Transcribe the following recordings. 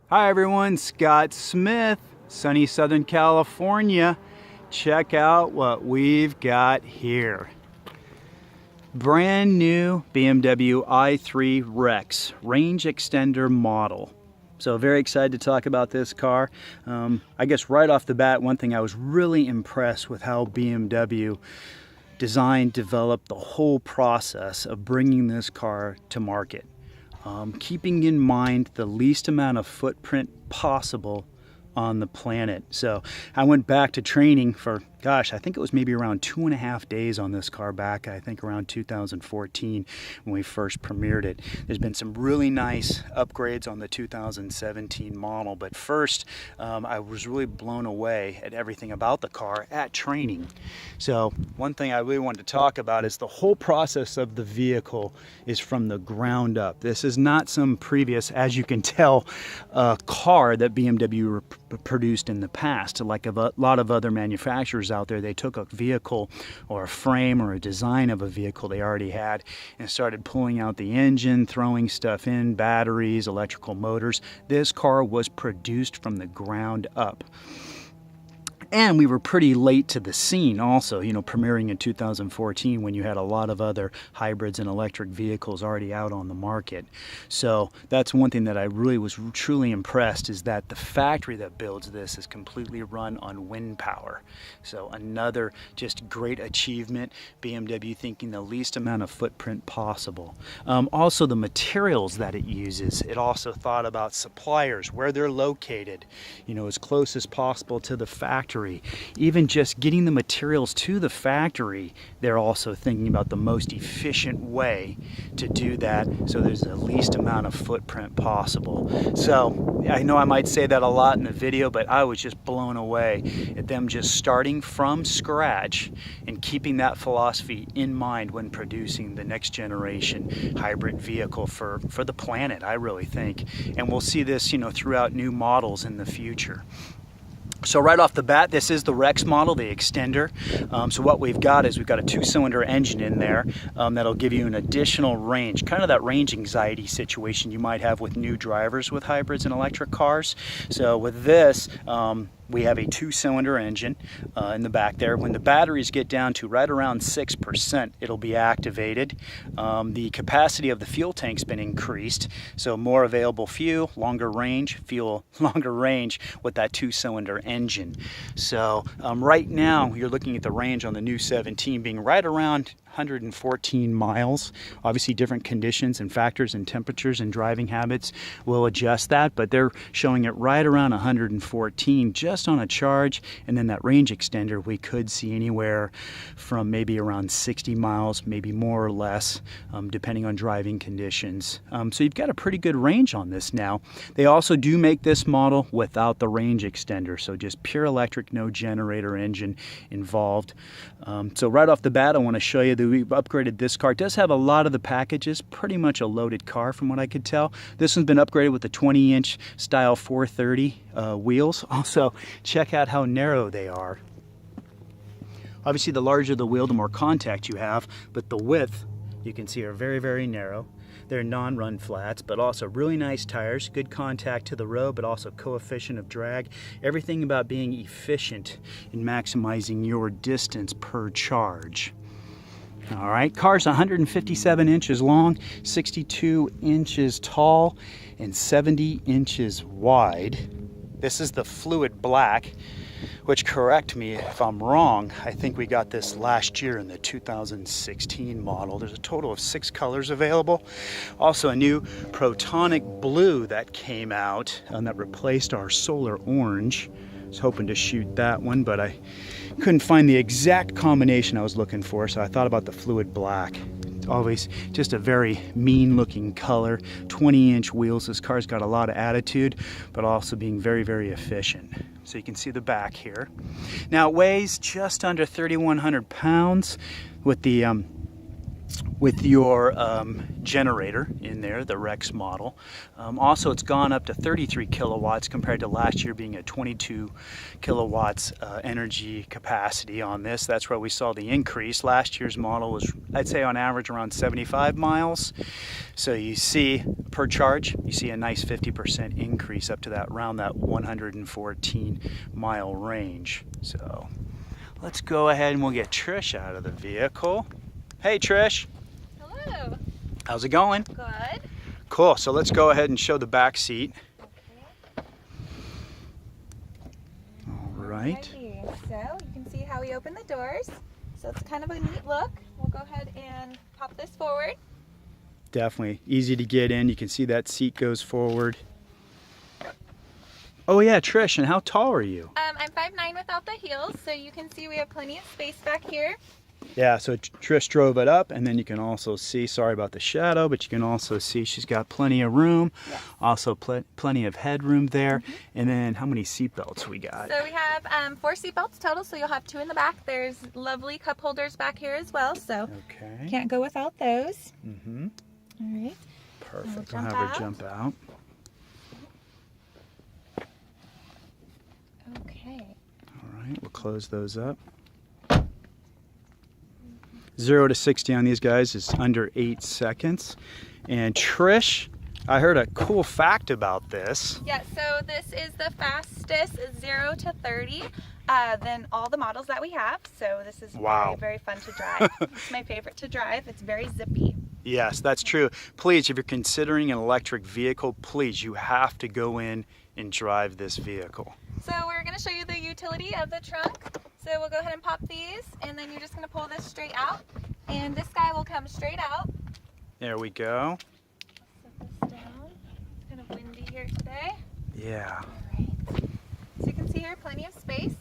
Hi everyone, Scott Smith, sunny Southern California. Check out what we've got here. Brand new BMW i3 Rex range extender model. So very excited to talk about this car. I guess right off the bat, one thing I was really impressed with how BMW designed, developed the whole process of bringing this car to market. Keeping in mind the least amount of footprint possible on the planet. So I went back to training for, gosh, I think it was maybe around 2.5 days on this car back, I think around 2014 when we first premiered it. There's been some really nice upgrades on the 2017 model, but first I was really blown away at everything about the car at training. So one thing I really wanted to talk about is the whole process of the vehicle is from the ground up. This is not some previous, as you can tell, car that BMW produced in the past. Like a lot of other manufacturers out there, they took a vehicle or a frame or a design of a vehicle they already had and started pulling out the engine, throwing stuff in, batteries, electrical motors. This car was produced from the ground up. And we were pretty late to the scene also, you know, premiering in 2014 when you had a lot of other hybrids and electric vehicles already out on the market. So that's one thing that I really was truly impressed, is that the factory that builds this is completely run on wind power. So another just great achievement, BMW thinking the least amount of footprint possible. Also the materials that it uses, it also thought about suppliers, where they're located, you know, as close as possible to the factory. Even just getting the materials to the factory, they're also thinking about the most efficient way to do that so there's the least amount of footprint possible. So I know I might say that a lot in the video, but I was just blown away at them just starting from scratch and keeping that philosophy in mind when producing the next generation hybrid vehicle for the planet, I really think. And we'll see this, you know, throughout new models in the future. So right off the bat, this is the Rex model, the extender. So what we've got is we've got a 2-cylinder engine in there that'll give you an additional range, kind of that range anxiety situation you might have with new drivers with hybrids and electric cars. So with this, we have a 2-cylinder engine in the back there. When the batteries get down to right around 6%, it'll be activated. The capacity of the fuel tank's been increased, so more available fuel, longer range, longer range with that 2-cylinder engine. So right now, you're looking at the range on the new 17 being right around 114 miles. Obviously different conditions and factors and temperatures and driving habits will adjust that, but they're showing it right around 114 just on a charge. And then that range extender, we could see anywhere from maybe around 60 miles, maybe more or less, depending on driving conditions. So you've got a pretty good range on this now. They also do make this model without the range extender, so just pure electric, no generator engine involved. So right off the bat, I want to show you that we've upgraded this car. It does have a lot of the packages, pretty much a loaded car from what I could tell. This one's been upgraded with the 20-inch style 430 wheels. Also, check out how narrow they are. Obviously, the larger the wheel, the more contact you have, but the width, you can see, are very, very narrow. They're non-run flats, but also really nice tires, good contact to the road, but also coefficient of drag. Everything about being efficient in maximizing your distance per charge. All right, car's 157 inches long, 62 inches tall, and 70 inches wide. This is the fluid black, which, correct me if I'm wrong, I think we got this last year in the 2016 model. There's a total of 6 colors available. Also a new Protonic blue that came out that replaced our solar orange. I was hoping to shoot that one, but I couldn't find the exact combination I was looking for, so I thought about the fluid black. It's always just a very mean looking color. 20-inch wheels. This car's got a lot of attitude, but also being very, very efficient. So you can see the back here. Now it weighs just under 3,100 pounds with the with your generator in there, the Rex model. Also, it's gone up to 33 kilowatts compared to last year being at 22 kilowatts energy capacity on this. That's where we saw the increase. Last year's model was, I'd say, on average around 75 miles. So you see, per charge, you see a nice 50% increase up to that, around that 114 mile range. So let's go ahead and we'll get Trish out of the vehicle. Hey, Trish. Hello. How's it going? Good. Cool. So let's go ahead and show the back seat. Okay. All right. Alrighty. So you can see how we open the doors. So it's kind of a neat look. We'll go ahead and pop this forward. Definitely easy to get in. You can see that seat goes forward. Oh yeah, Trish, and how tall are you? I'm 5'9" without the heels, so you can see we have plenty of space back here. Yeah, so Trish drove it up, and then you can also see, sorry about the shadow, but you can also see she's got plenty of room. Yes. Also plenty of headroom there. Mm-hmm. And then how many seat belts we got? So we have 4 seat belts total, so you'll have 2 in the back. There's lovely cup holders back here as well, so okay. Can't go without those. Mm-hmm. All right. Perfect. We'll have her jump out. Okay. All right, we'll close those up. 0 to 60 on these guys is under 8 seconds. And Trish, I heard a cool fact about this. Yeah, so this is the fastest 0 to 30 than all the models that we have. So this is wow. Very, very fun to drive. It's my favorite to drive. It's very zippy. Yes, that's true. Please, if you're considering an electric vehicle, please, you have to go in and drive this vehicle. So we're going to show you the utility of the trunk. So we'll go ahead and pop these, and then you're just going to pull this straight out, and this guy will come straight out. There we go. Set this down. It's kind of windy here today. Yeah. All right. So you can see here plenty of space.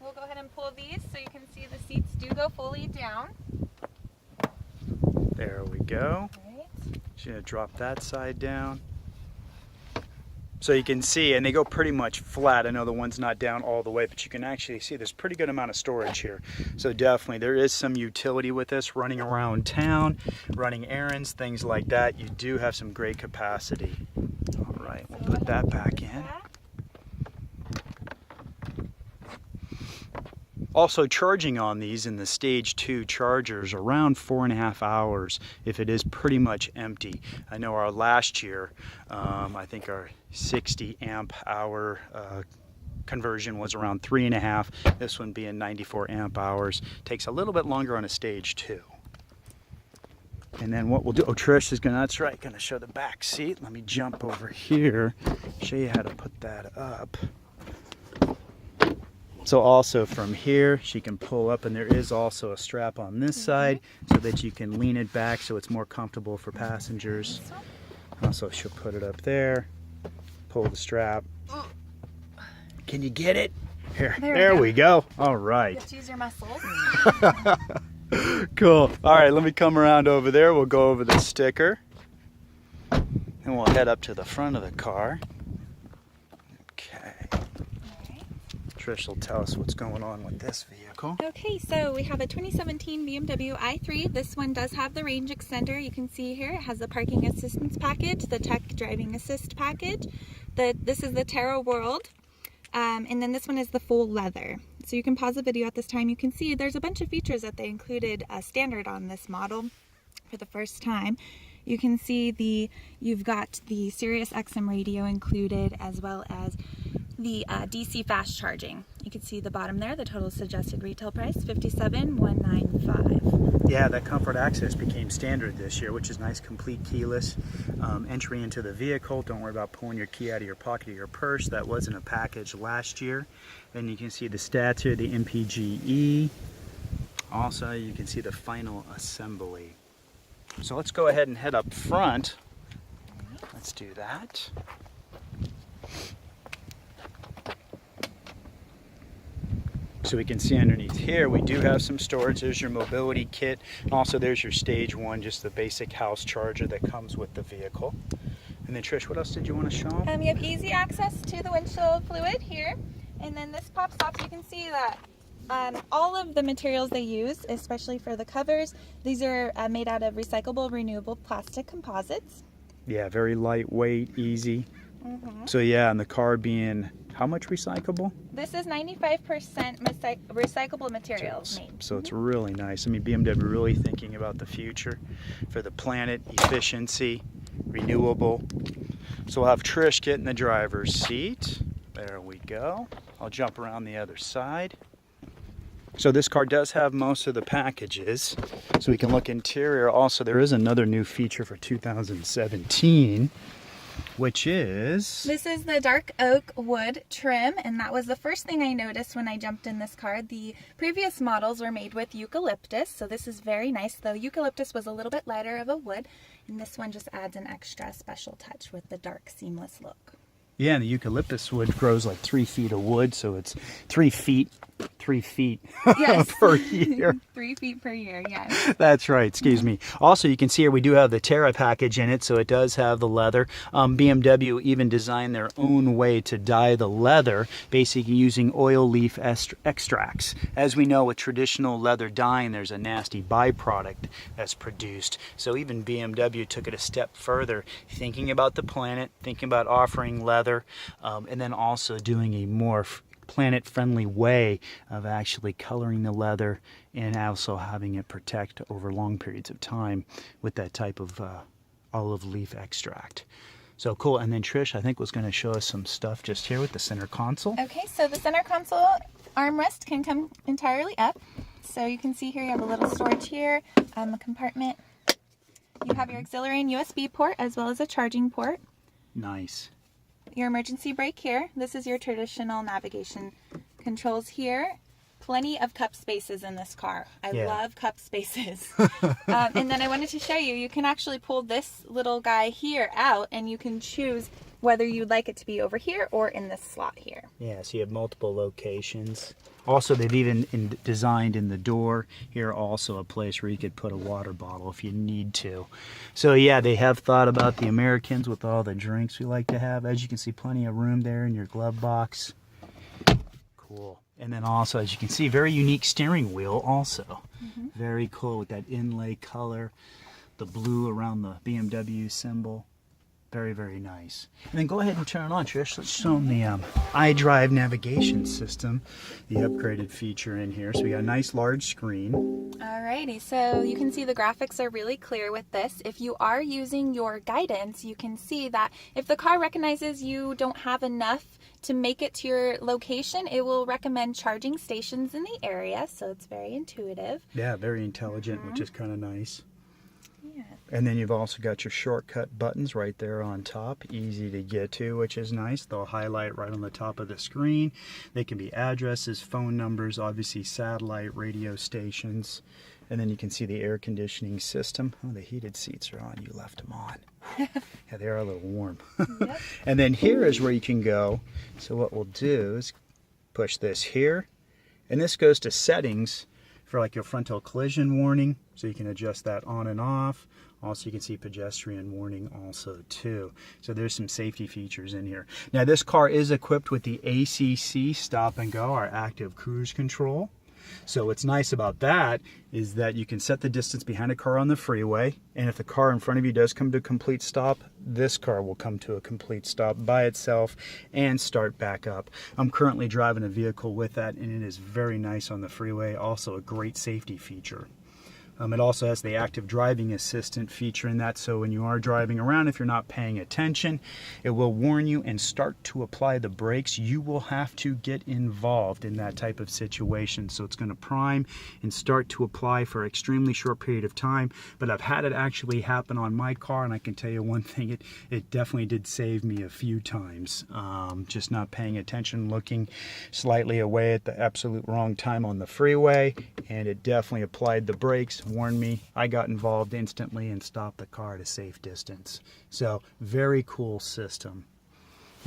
We'll go ahead and pull these so you can see the seats do go fully down. There we go. All right. Just going to drop that side down. So you can see, and they go pretty much flat. I know the one's not down all the way, but you can actually see there's pretty good amount of storage here. So definitely there is some utility with this, running around town, running errands, things like that. You do have some great capacity. All right, we'll put that back in. Also, charging on these in the stage 2 chargers around 4.5 hours if it is pretty much empty. I know our last year, I think our 60 amp hour conversion was around 3.5. This one being 94 amp hours. Takes a little bit longer on a stage 2. And then what we'll do, Trish is gonna, that's right, gonna show the back seat. Let me jump over here, show you how to put that up. So also from here, she can pull up, and there is also a strap on this side so that you can lean it back so it's more comfortable for passengers. Also, she'll put it up there, pull the strap. Can you get it? Here, there we go. All right. Just use your muscles. Cool. All right, let me come around over there. We'll go over the sticker, and we'll head up to the front of the car. Trish will tell us what's going on with this vehicle. Okay, so we have a 2017 BMW i3. This one does have the range extender. You can see here it has the parking assistance package, the tech driving assist package. This is the Terra World, and then this one is the full leather. So you can pause the video at this time. You can see there's a bunch of features that they included standard on this model for the first time. You can see you've got the Sirius XM radio included, as well as the DC fast charging. You can see the bottom there, the total suggested retail price, $57,195. Yeah, that comfort access became standard this year, which is nice. Complete keyless entry into the vehicle. Don't worry about pulling your key out of your pocket or your purse. That wasn't a package last year. Then you can see the stats here, the MPGe. Also, you can see the final assembly. So let's go ahead and head up front. Let's do that. So we can see underneath here, we do have some storage. There's your mobility kit. Also, there's your stage 1, just the basic house charger that comes with the vehicle. And then Trish, what else did you want to show them? You have easy access to the windshield fluid here. And then this pops up, so you can see that All of the materials they use, especially for the covers, these are made out of recyclable, renewable plastic composites. Yeah, very lightweight, easy. So yeah, and the car being how much recyclable? This is 95% recyclable materials made. So it's really nice. I mean, BMW really thinking about the future for the planet, efficiency, renewable. So we'll have Trish get in the driver's seat. There we go. I'll jump around the other side. So this car does have most of the packages. So we can look interior. Also, there is another new feature for 2017. Which is? This is the dark oak wood trim, and that was the first thing I noticed when I jumped in this car. The previous models were made with eucalyptus, so this is very nice. The eucalyptus was a little bit lighter of a wood, and this one just adds an extra special touch with the dark seamless look. Yeah, and the eucalyptus wood grows like 3 feet of wood, so it's 3 feet yes. per year. 3 feet per year, yes. That's right, excuse me. Also, you can see here we do have the Terra package in it, so it does have the leather. BMW even designed their own way to dye the leather, basically using oil leaf extracts. As we know, with traditional leather dyeing, there's a nasty byproduct that's produced. So even BMW took it a step further, thinking about the planet, thinking about offering leather, and then also doing a more planet-friendly way of actually coloring the leather and also having it protect over long periods of time with that type of olive leaf extract. So cool. And then Trish, I think, was going to show us some stuff just here with the center console. Okay, so the center console armrest can come entirely up. So you can see here you have a little storage here, a compartment. You have your auxiliary and USB port as well as a charging port. Nice. Your emergency brake here. This is your traditional navigation controls here. Plenty of cup spaces in this car. I love cup spaces. And then I wanted to show you, you can actually pull this little guy here out and you can choose whether you'd like it to be over here or in this slot here. Yeah, so you have multiple locations. Also, they've even designed in the door here also a place where you could put a water bottle if you need to. So yeah, they have thought about the Americans with all the drinks we like to have. As you can see, plenty of room there in your glove box. Cool. And then also, as you can see, very unique steering wheel also. Very cool with that inlay color, the blue around the BMW symbol. Very, very nice. And then go ahead and turn it on, Trish. Let's show them the iDrive navigation system, the upgraded feature in here. So we got a nice large screen. Alrighty, so you can see the graphics are really clear with this. If you are using your guidance, you can see that if the car recognizes you don't have enough to make it to your location, it will recommend charging stations in the area, so it's very intuitive. Yeah, very intelligent, which is kind of nice. Yeah. And then you've also got your shortcut buttons right there on top, easy to get to, which is nice. They'll highlight right on the top of the screen. They can be addresses, phone numbers, obviously satellite radio stations. And then you can see the air conditioning system. Oh, the heated seats are on. You left them on. Yeah, they are a little warm. Yep. And then here is where you can go. So what we'll do is push this here. And this goes to settings for like your frontal collision warning. So you can adjust that on and off. Also, you can see pedestrian warning also too. So there's some safety features in here. Now this car is equipped with the ACC stop and go, our active cruise control. So what's nice about that is that you can set the distance behind a car on the freeway, and if the car in front of you does come to a complete stop, this car will come to a complete stop by itself and start back up. I'm currently driving a vehicle with that, and it is very nice on the freeway. Also a great safety feature. It also has the active driving assistant feature in that, so when you are driving around, if you're not paying attention, it will warn you and start to apply the brakes. You will have to get involved in that type of situation. So it's going to prime and start to apply for an extremely short period of time. But I've had it actually happen on my car, and I can tell you one thing, it definitely did save me a few times. Just not paying attention, looking slightly away at the absolute wrong time on the freeway, and it definitely applied the brakes, warned me. I got involved instantly and stopped the car at a safe distance. So very cool system.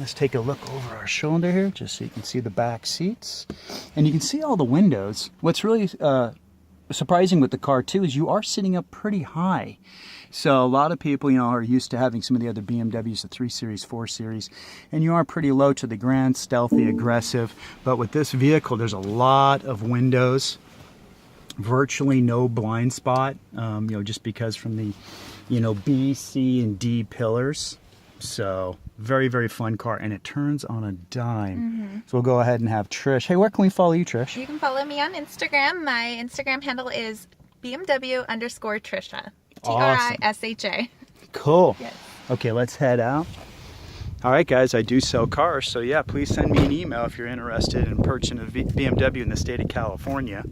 Let's take a look over our shoulder here just so you can see the back seats, and you can see all the windows. What's really surprising with the car too is you are sitting up pretty high. So a lot of people, are used to having some of the other BMWs, the 3 Series, 4 Series, and you are pretty low to the ground, stealthy, aggressive. But with this vehicle, there's a lot of windows, virtually no blind spot, just because from the, B, C, and D pillars. So very, very fun car, and it turns on a dime. So we'll go ahead and have Trish. Hey, where can we follow you, Trish? You can follow me on Instagram. My Instagram handle is BMW_Trisha. Trisha. Cool. Yes. Okay, let's head out. All right, guys, I do sell cars, so yeah, please send me an email if you're interested in purchasing a BMW in the state of California.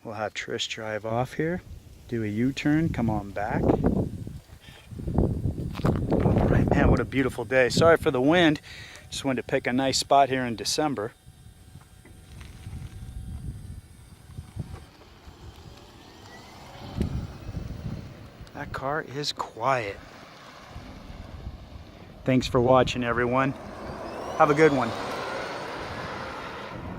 We'll have Trish drive off here, do a U-turn, come on back. All right, man, what a beautiful day. Sorry for the wind. Just wanted to pick a nice spot here in December. That car is quiet. Thanks for watching, everyone. Have a good one.